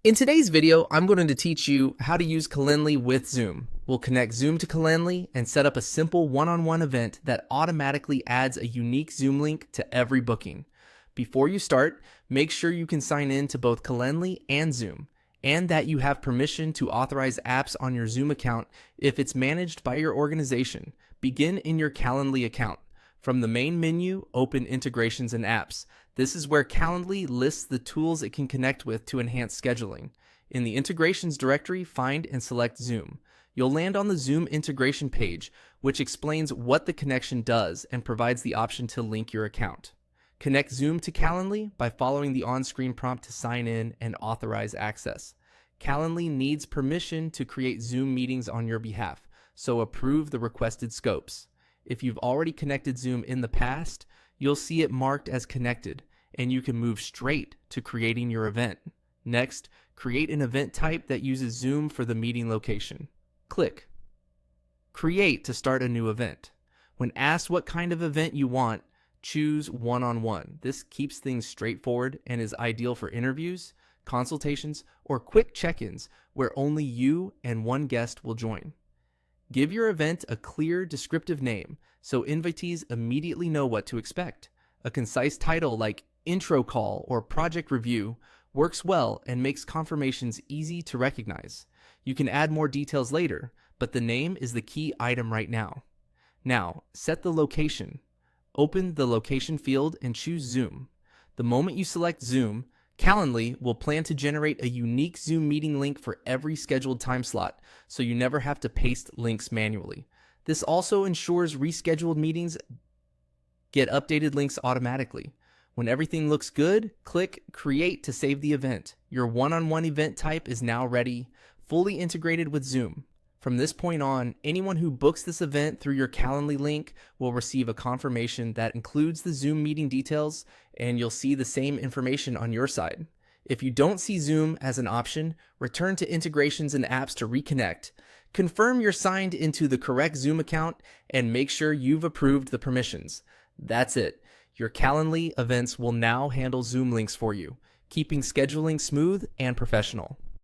In today's video, I'm going to teach you how to use Calendly with Zoom. We'll connect Zoom to Calendly and set up a simple one-on-one event that automatically adds a unique Zoom link to every booking. Before you start, make sure you can sign in to both Calendly and Zoom, and that you have permission to authorize apps on your Zoom account if it's managed by your organization. Begin in your Calendly account. From the main menu, open Integrations and Apps. This is where Calendly lists the tools it can connect with to enhance scheduling. In the Integrations directory, find and select Zoom. You'll land on the Zoom integration page, which explains what the connection does and provides the option to link your account. Connect Zoom to Calendly by following the on-screen prompt to sign in and authorize access. Calendly needs permission to create Zoom meetings on your behalf, so approve the requested scopes. If you've already connected Zoom in the past, you'll see it marked as connected, and you can move straight to creating your event. Next, create an event type that uses Zoom for the meeting location. Click Create to start a new event. When asked what kind of event you want, choose one-on-one. This keeps things straightforward and is ideal for interviews, consultations, or quick check-ins where only you and one guest will join. Give your event a clear, descriptive name so invitees immediately know what to expect. A concise title like Intro Call or Project Review works well and makes confirmations easy to recognize. You can add more details later, but the name is the key item right now. Now, set the location. Open the location field and choose Zoom. The moment you select Zoom, Calendly will plan to generate a unique Zoom meeting link for every scheduled time slot, so you never have to paste links manually. This also ensures rescheduled meetings get updated links automatically. When everything looks good, click Create to save the event. Your one-on-one event type is now ready, fully integrated with Zoom. From this point on, anyone who books this event through your Calendly link will receive a confirmation that includes the Zoom meeting details, and you'll see the same information on your side. If you don't see Zoom as an option, return to Integrations and Apps to reconnect. Confirm you're signed into the correct Zoom account and make sure you've approved the permissions. That's it. Your Calendly events will now handle Zoom links for you, keeping scheduling smooth and professional.